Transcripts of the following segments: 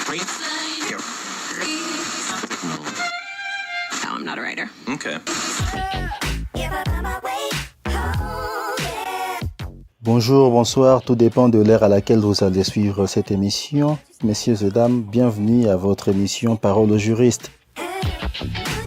No, I'm not a writer. Okay. Bonjour, bonsoir, tout dépend de l'heure à laquelle vous allez suivre cette émission. Messieurs et dames, bienvenue à votre émission Parole aux juristes.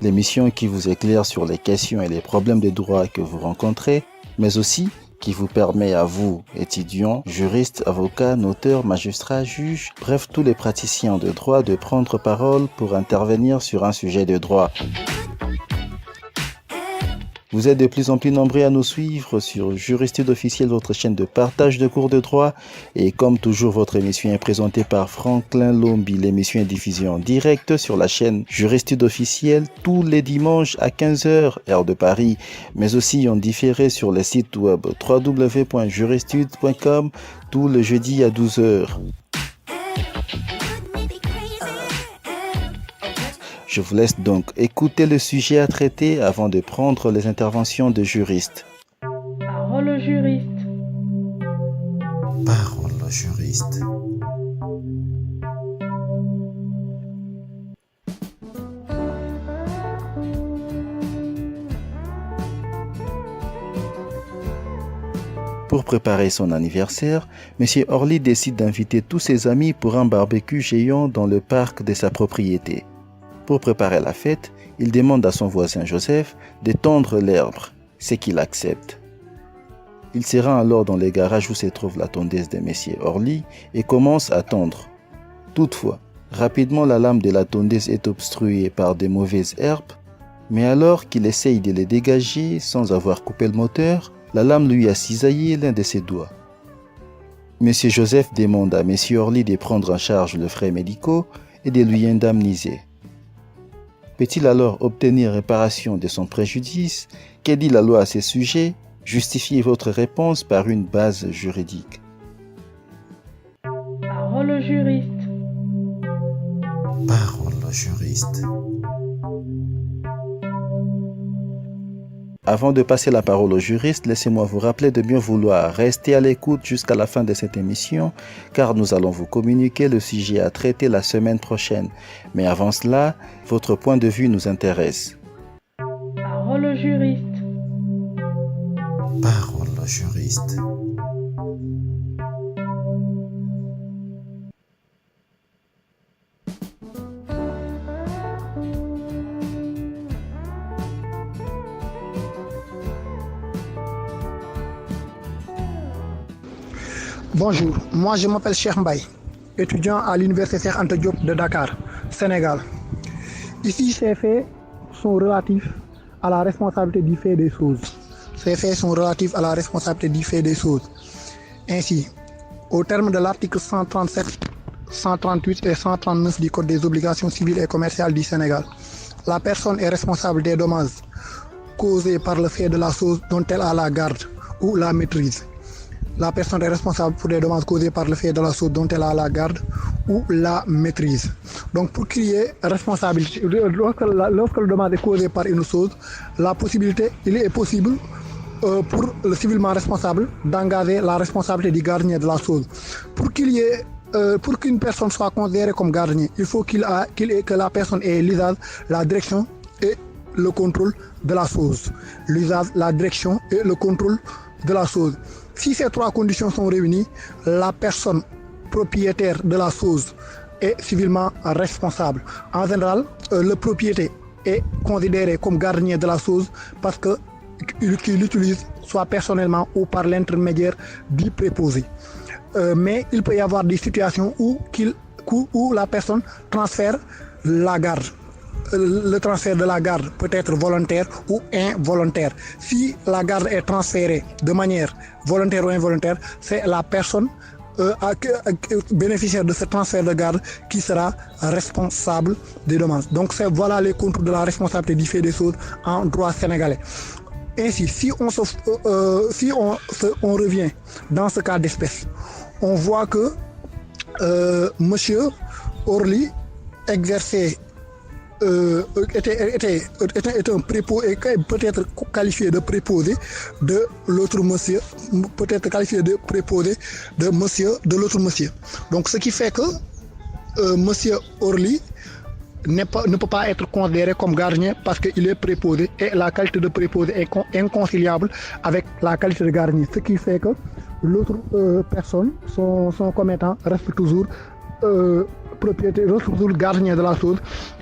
L'émission qui vous éclaire sur les questions et les problèmes de droit que vous rencontrez, mais aussi qui vous permet à vous, étudiants, juristes, avocats, noteurs, magistrats, juges, bref, tous les praticiens de droit de prendre parole pour intervenir sur un sujet de droit. Vous êtes de plus en plus nombreux à nous suivre sur Juristude Officielle, votre chaîne de partage de cours de droit. Et comme toujours, votre émission est présentée par Franklin Lombi. L'émission est diffusée en direct sur la chaîne Juristude Officielle tous les dimanches à 15h, heure de Paris, mais aussi en différé sur les sites web www.juristude.com tous les jeudis à 12h. Je vous laisse donc écouter le sujet à traiter avant de prendre les interventions de juristes. Parole aux juristes. Parole aux juristes. Pour préparer son anniversaire, M. Orly décide d'inviter tous ses amis pour un barbecue géant dans le parc de sa propriété. Pour préparer la fête, il demande à son voisin Joseph de tondre l'herbe, ce qu'il accepte. Il se rend alors dans le garage où se trouve la tondeuse de M. Orly et commence à tondre. Toutefois, rapidement la lame de la tondeuse est obstruée par de mauvaises herbes, mais alors qu'il essaye de les dégager sans avoir coupé le moteur, la lame lui a cisaillé l'un de ses doigts. M. Joseph demande à M. Orly de prendre en charge les frais médicaux et de lui indemniser. Peut-il alors obtenir réparation de son préjudice? Que dit la loi à ce sujet? Justifiez votre réponse par une base juridique. Parole aux juristes. Parole aux juristes. Avant de passer la parole aux juristes, laissez-moi vous rappeler de bien vouloir rester à l'écoute jusqu'à la fin de cette émission, car nous allons vous communiquer le sujet à traiter la semaine prochaine. Mais avant cela, votre point de vue nous intéresse. Parole aux juristes. Parole aux juristes. Bonjour, moi je m'appelle Cheikh Mbaye, étudiant à l'université Cheikh Anta Diop de Dakar, Sénégal. Ici, ces faits sont relatifs à la responsabilité du fait des choses. Ces faits sont relatifs à la responsabilité du fait des choses. Ainsi, au terme de l'article 137, 138 et 139 du Code des obligations civiles et commerciales du Sénégal, la personne est responsable des dommages causés par le fait de la chose dont elle a la garde ou la maîtrise. La personne est responsable pour les dommages causés par le fait de la chose dont elle a la garde ou la maîtrise. Donc pour qu'il y ait responsabilité, lorsque le dommage est causé par une chose, il est possible pour le civilement responsable d'engager la responsabilité du gardien de la chose. Pour qu'une personne soit considérée comme gardien, il faut que la personne ait l'usage, la direction et le contrôle de la chose. L'usage, la direction et le contrôle de la chose. Si ces trois conditions sont réunies, la personne propriétaire de la chose est civilement responsable. En général, le propriétaire est considéré comme gardien de la chose parce qu'il l'utilise soit personnellement ou par l'intermédiaire du préposé. Mais il peut y avoir des situations où la personne transfère la garde. Le transfert de la garde peut être volontaire ou involontaire. Si la garde est transférée de manière volontaire ou involontaire, c'est la personne bénéficiaire de ce transfert de garde qui sera responsable des dommages. Donc voilà les contours de la responsabilité du fait des choses en droit sénégalais. Ainsi, si on revient dans ce cas d'espèce, on voit que Monsieur Orly exerçait était un préposé, peut-être qualifié de préposé de l'autre monsieur, peut-être qualifié de préposé de l'autre monsieur. Donc ce qui fait que Monsieur Orly ne peut pas être considéré comme gardien parce qu'il est préposé et la qualité de préposé est inconciliable avec la qualité de gardien. Ce qui fait que l'autre personne, son commettant, reste toujours propriétaire, reste toujours gardien de la chose.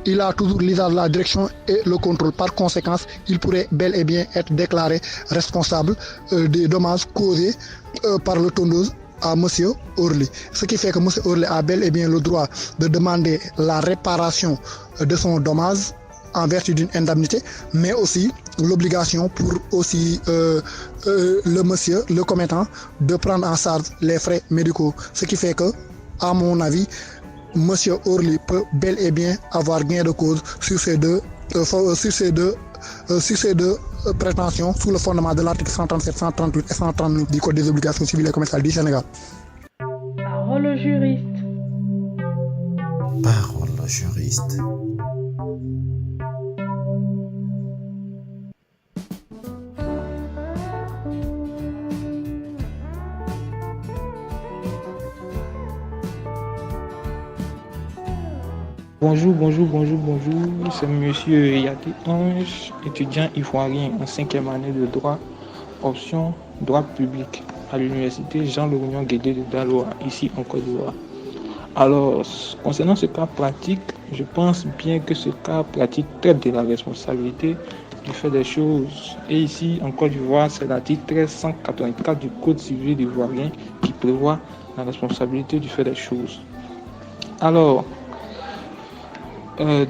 Il a toujours l'usage de la direction et le contrôle. Par conséquent, il pourrait bel et bien être déclaré responsable des dommages causés par le tondeuse à Monsieur Orly. Ce qui fait que Monsieur Orly a bel et bien le droit de demander la réparation de son dommage en vertu d'une indemnité, mais aussi l'obligation pour aussi le monsieur, le commettant, de prendre en charge les frais médicaux. Ce qui fait que, à mon avis, Monsieur Orly peut bel et bien avoir gain de cause sur ces deux prétentions sous le fondement de l'article 137, 138 et 139 du Code des obligations civiles et commerciales du Sénégal. Parole au juriste. Parole au juriste. Bonjour, c'est Monsieur Yati Ange, étudiant ivoirien en 5e année de droit, option droit public à l'université Jean-Laurent Guédé de Daloa, ici en Côte d'Ivoire. Alors, concernant ce cas pratique, je pense bien que ce cas pratique traite de la responsabilité du fait des choses. Et ici, en Côte d'Ivoire, c'est l'article 1384 du Code civil ivoirien qui prévoit la responsabilité du fait des choses. Alors,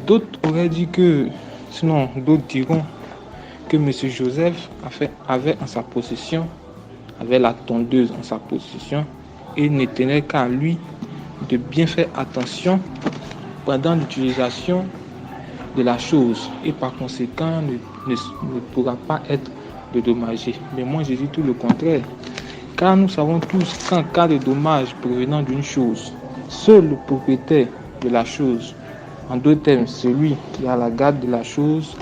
d'autres auraient dit que, sinon d'autres diront que M. Joseph avait en sa possession, avait la tondeuse en sa possession et ne tenait qu'à lui de bien faire attention pendant l'utilisation de la chose et par conséquent ne pourra pas être dédommagé. Mais moi je dis tout le contraire, car nous savons tous qu'en cas de dommage provenant d'une chose, seul le propriétaire de la chose, en deux termes, celui qui a la garde de la chose,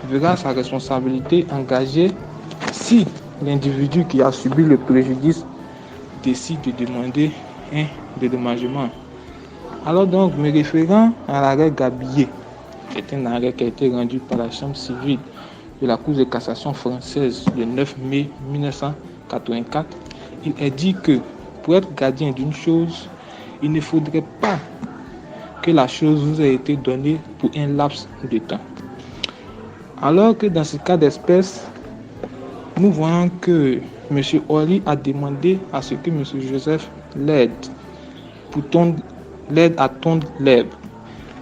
verra sa responsabilité engagée si l'individu qui a subi le préjudice décide de demander un dédommagement. Alors donc, me référant à l'arrêt Gabillet, qui est un arrêt qui a été rendu par la Chambre civile de la Cour de cassation française le 9 mai 1984, il est dit que pour être gardien d'une chose, il ne faudrait pas que la chose vous ait été donnée pour un laps de temps. Alors que dans ce cas d'espèce, nous voyons que M. Orly a demandé à ce que M. Joseph l'aide à tondre l'herbe.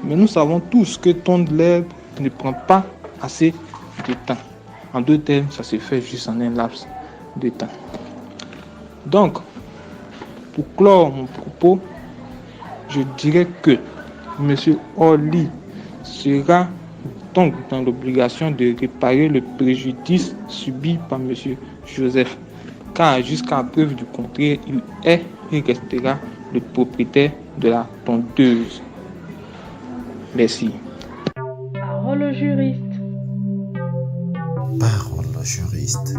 Mais nous savons tous que tondre l'herbe ne prend pas assez de temps. En deux termes, ça se fait juste en un laps de temps. Donc, pour clore mon propos, je dirais que M. Orly sera donc dans l'obligation de réparer le préjudice subi par M. Joseph, car jusqu'à preuve du contraire, il est et restera le propriétaire de la tondeuse. Merci. Parole au juriste. Parole au juriste.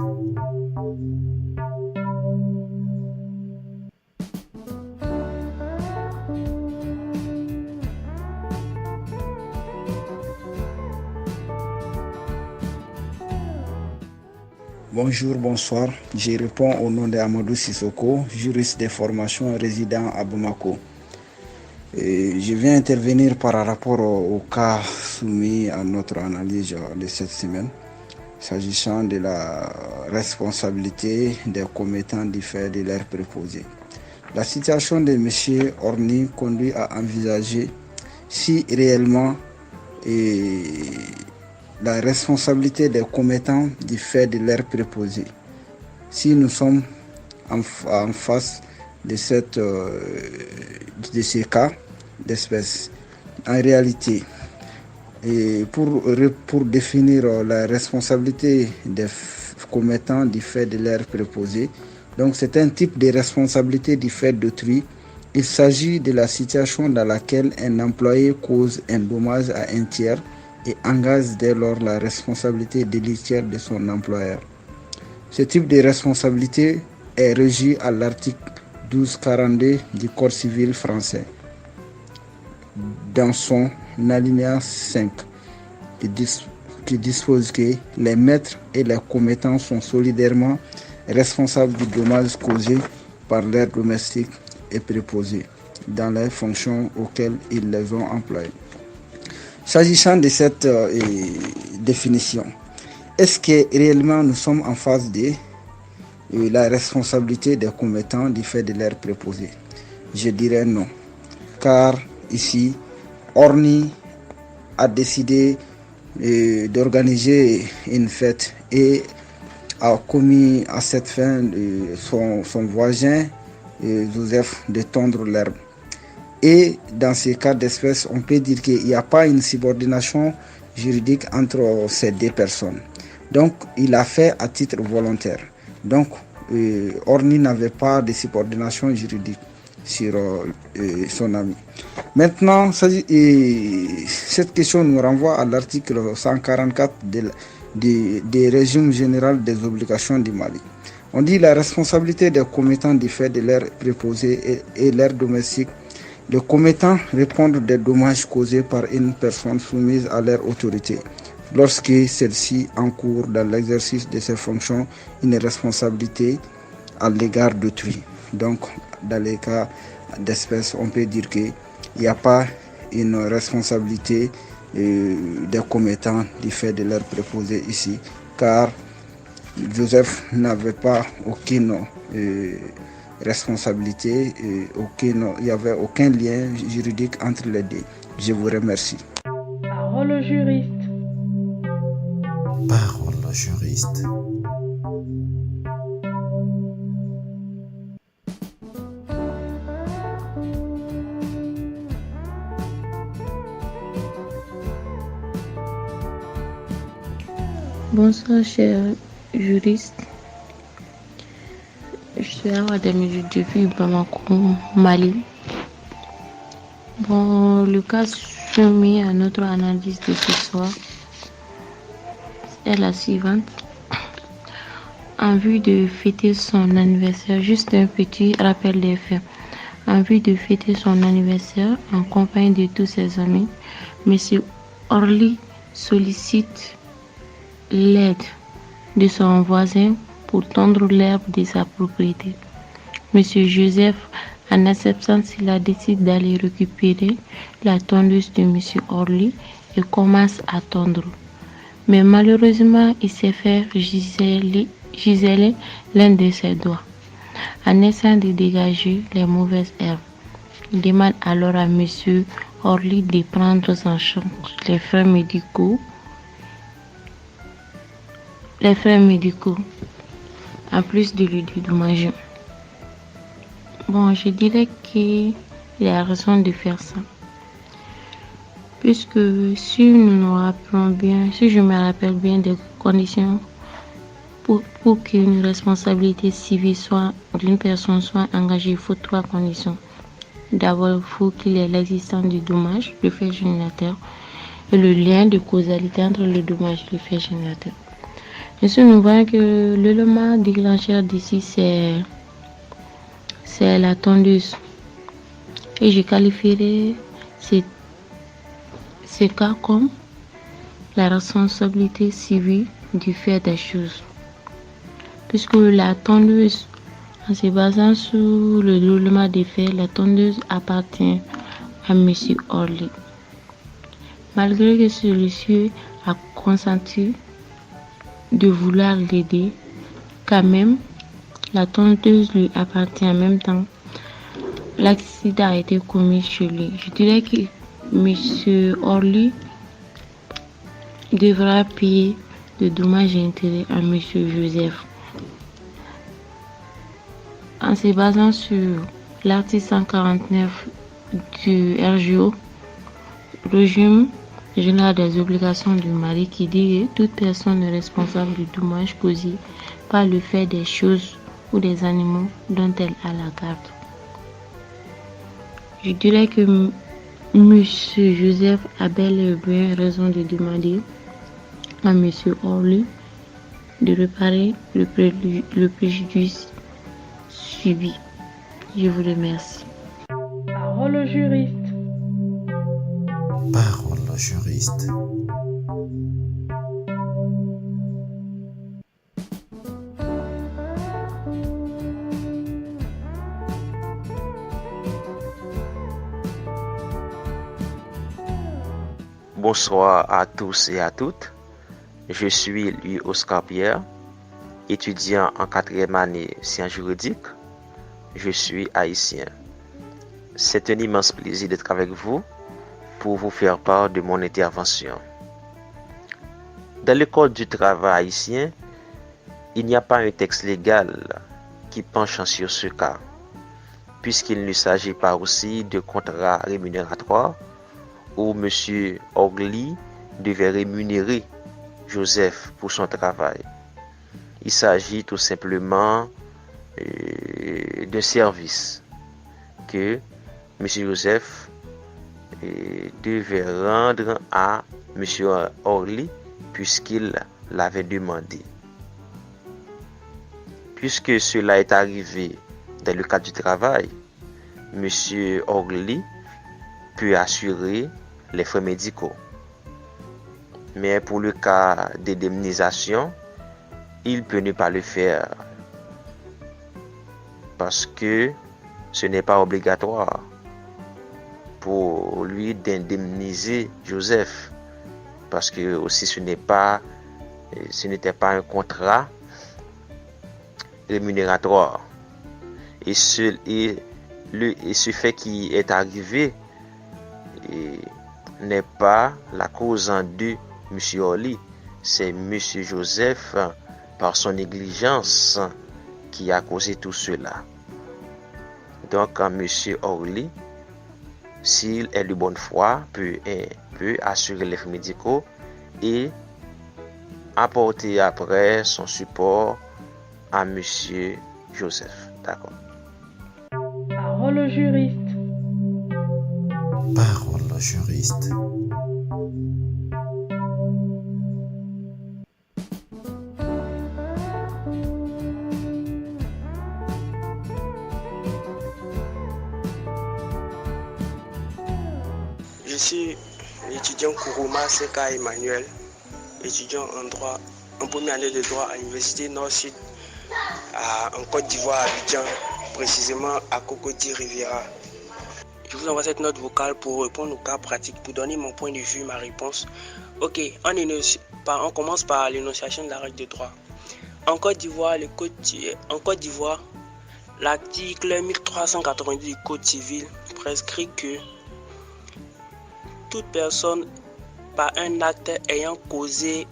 Bonjour, bonsoir. Je réponds au nom de Amadou Sissoko, juriste de formation résident à Bamako. Je viens intervenir par rapport au cas soumis à notre analyse de cette semaine, s'agissant de la responsabilité des commettants du fait de l'air préposé. La situation de M. Orly conduit à envisager si réellement la responsabilité des commettants du fait de l'air préposé. Si nous sommes en face de ces cas d'espèce, en réalité, pour définir la responsabilité des commettants du fait de l'air préposé, donc c'est un type de responsabilité du fait d'autrui. Il s'agit de la situation dans laquelle un employé cause un dommage à un tiers et engage dès lors la responsabilité délitière de son employeur. Ce type de responsabilité est régi à l'article 1242 du Code civil français. dans son alinéa 5 qui dispose que les maîtres et les commettants sont solidairement responsables du dommage causé par leurs domestiques et préposés dans les fonctions auxquelles ils les ont employés. S'agissant de cette définition, est-ce que réellement nous sommes en phase de la responsabilité des commettants du fait de leurs préposés? Je dirais non, car ici, Orly a décidé d'organiser une fête et a commis à cette fin son voisin Joseph de tondre l'herbe. Et dans ces cas d'espèce, on peut dire qu'il n'y a pas une subordination juridique entre ces deux personnes. Donc, il a fait à titre volontaire. Donc, Orly n'avait pas de subordination juridique sur son ami. Maintenant, cette question nous renvoie à l'article 144 du régime général des obligations du Mali. On dit la responsabilité des commettants du fait de leurs préposés et leurs domestiques. Les commettants répondent des dommages causés par une personne soumise à leur autorité lorsque celle-ci encourt dans l'exercice de ses fonctions une responsabilité à l'égard d'autrui. Donc, dans les cas d'espèce, on peut dire qu'il n'y a pas une responsabilité des commettants du fait de leur préposé ici, car Joseph n'avait pas aucune responsabilité, il n'y avait aucun lien juridique entre les deux. Je vous remercie. Parole au juriste. Parole au juriste. Bonsoir, chers juristes. Je suis Awa Damidou depuis Bamako, Mali. Bon, le cas soumis à notre analyse de ce soir est la suivante. En vue de fêter son anniversaire, juste un petit rappel des faits. En vue de fêter son anniversaire, en compagnie de tous ses amis, M. Orly sollicite l'aide de son voisin pour tondre l'herbe de sa propriété. Monsieur Joseph, en acceptant cela, décide d'aller récupérer la tondeuse de Monsieur Orly et commence à tondre. Mais malheureusement, il s'est fait giseler l'un de ses doigts. En essayant de dégager les mauvaises herbes, il demande alors à Monsieur Orly de prendre en charge les frais médicaux, en plus de lui dédommager. Bon, je dirais qu'il a raison de faire ça. Puisque si je me rappelle bien des conditions pour qu'une responsabilité civile d'une personne soit engagée, il faut 3 conditions. D'abord, il faut qu'il y ait l'existence du dommage, le fait générateur, et le lien de causalité entre le dommage et le fait générateur. Ici, nous voyons que l'élément déclencheur d'ici, c'est la tondeuse. Et je qualifierais ce cas comme la responsabilité civile du fait des choses. Puisque la tondeuse, en se basant sur le déroulement des faits, la tondeuse appartient à M. Orly. Malgré que celui-ci a consenti de vouloir l'aider, quand même, la tondeuse lui appartient en même temps. L'accident a été commis chez lui. Je dirais que M. Orly devra payer de dommages et intérêts à M. Joseph. En se basant sur l'article 149 du RGO, régime général des obligations du Mali, qui dit que toute personne est responsable du dommage causé par le fait des choses ou des animaux dont elle a la garde. Je dirais que M. Joseph a bel et bien raison de demander à M. Orly de réparer le préjudice subi. Je vous remercie. Parole au juriste. Parole au juriste. Bonsoir à tous et à toutes. Je suis Louis Oscar Pierre, étudiant en 4e année sciences juridiques. Je suis haïtien. C'est un immense plaisir d'être avec vous pour vous faire part de mon intervention. Dans le Code du travail haïtien, il n'y a pas un texte légal qui penche sur ce cas, puisqu'il ne s'agit pas aussi de contrat rémunératoire où M. Orly devait rémunérer Joseph pour son travail. Il s'agit tout simplement d'un service que M. Joseph devait rendre à M. Orly puisqu'il l'avait demandé. Puisque cela est arrivé dans le cadre du travail, M. Orly peut assurer les frais médicaux. Mais pour le cas d'indemnisation, il peut ne pas le faire parce que ce n'est pas obligatoire pour lui d'indemniser Joseph, parce que aussi ce n'était pas un contrat rémunératoire. Et ce fait qui est arrivé n'est pas la cause en deux M. Orly, c'est M. Joseph par son négligence qui a causé tout cela. Donc M. Orly, s'il est de bonne foi, peut assurer les frais médicaux et apporter après son support à M. Joseph. D'accord. Parole au juriste. Parole au juriste. Je suis l'étudiant Kourouma Seka Emmanuel, étudiant en droit, en première année de droit à l'université Nord-Sud en Côte d'Ivoire, à Abidjan, précisément à Cocody Riviera. Je vous envoie cette note vocale pour répondre au cas pratique, pour donner mon point de vue, ma réponse. Ok, on commence par l'énonciation de la règle de droit. En Côte d'Ivoire, l'article 1390 du Code civil prescrit que toute personne par un acte ayant causé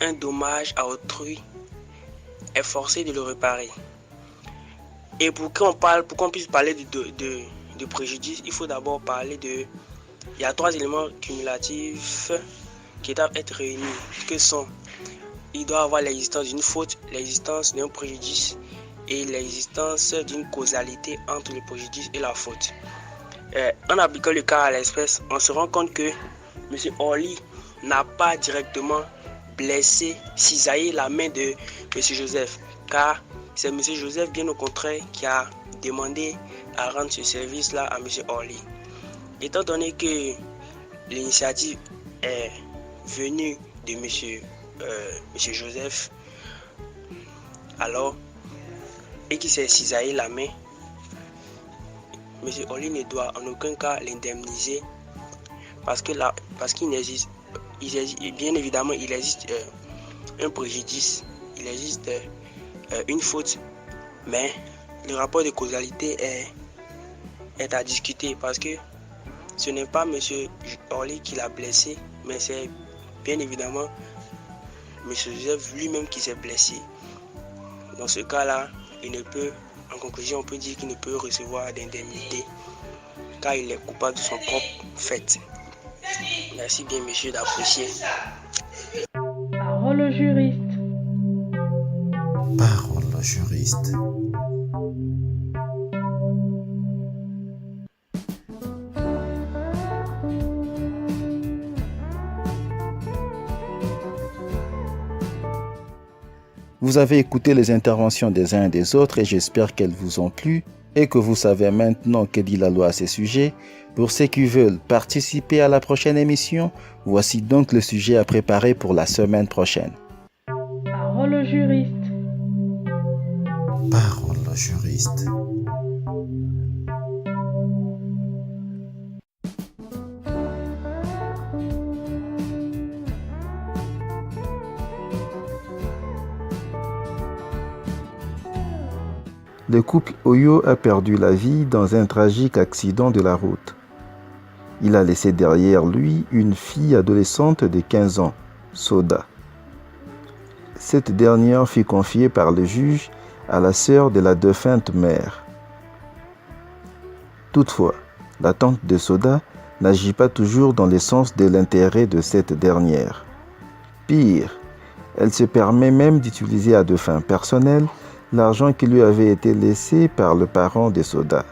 un dommage à autrui est forcée de le réparer. Et pour qu'on puisse parler de préjudice, il faut d'abord parler il y a 3 éléments cumulatifs qui doivent être réunis, que sont: il doit avoir l'existence d'une faute, l'existence d'un préjudice et l'existence d'une causalité entre le préjudice et la faute. En appliquant le cas à l'espèce, on se rend compte que M. Orly n'a pas directement blessé, cisaillé la main de M. Joseph, car c'est M. Joseph, bien au contraire, qui a demandé à rendre ce service-là à M. Orly. Étant donné que l'initiative est venue de M. Joseph, alors, et qui s'est cisaillé la main, M. Orly ne doit en aucun cas l'indemniser parce qu'il n'existe, bien évidemment, il existe un préjudice, il existe une faute, mais le rapport de causalité est à discuter parce que ce n'est pas M. Orly qui l'a blessé, mais c'est bien évidemment M. Joseph lui-même qui s'est blessé. Dans ce cas-là, en conclusion, on peut dire qu'il ne peut recevoir d'indemnité car il est coupable de son propre fait. Merci bien, monsieur, d'apprécier. Parole au juriste. Parole au juriste. Vous avez écouté les interventions des uns et des autres et j'espère qu'elles vous ont plu. et que vous savez maintenant que dit la loi à ces sujets, pour ceux qui veulent participer à la prochaine émission, voici donc le sujet à préparer pour la semaine prochaine. Parole au juriste. Parole au juriste. Le couple Oyo a perdu la vie dans un tragique accident de la route. Il a laissé derrière lui une fille adolescente de 15 ans, Soda. Cette dernière fut confiée par le juge à la sœur de la défunte mère. Toutefois, la tante de Soda n'agit pas toujours dans le sens de l'intérêt de cette dernière. Pire, elle se permet même d'utiliser à des fins personnelles l'argent qui lui avait été laissé par le parent de Soda.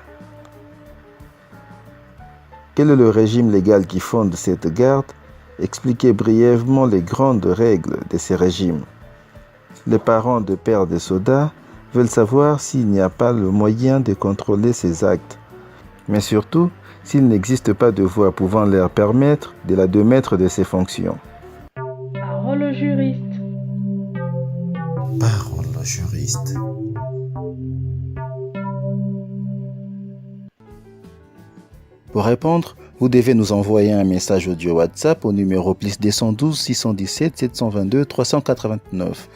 Quel est le régime légal qui fonde cette garde? Expliquez brièvement les grandes règles de ces régimes. Les parents de père de Soda veulent savoir s'il n'y a pas le moyen de contrôler ses actes, mais surtout s'il n'existe pas de voie pouvant leur permettre de la démettre de ses fonctions. Parole au juriste. Parole au juriste. Pour répondre, vous devez nous envoyer un message audio WhatsApp au numéro +212 617 722 389.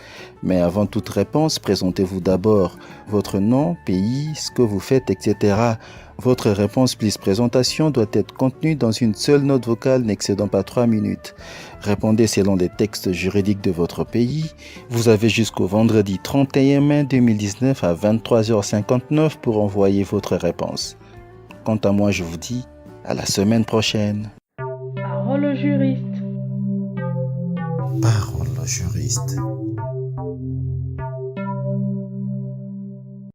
Mais avant toute réponse, présentez-vous d'abord votre nom, pays, ce que vous faites, etc. Votre réponse plus présentation doit être contenue dans une seule note vocale n'excédant pas 3 minutes. Répondez selon les textes juridiques de votre pays. Vous avez jusqu'au vendredi 31 mai 2019 à 23h59 pour envoyer votre réponse. Quant à moi, je vous dis à la semaine prochaine. Parole au juriste. Parole au juriste.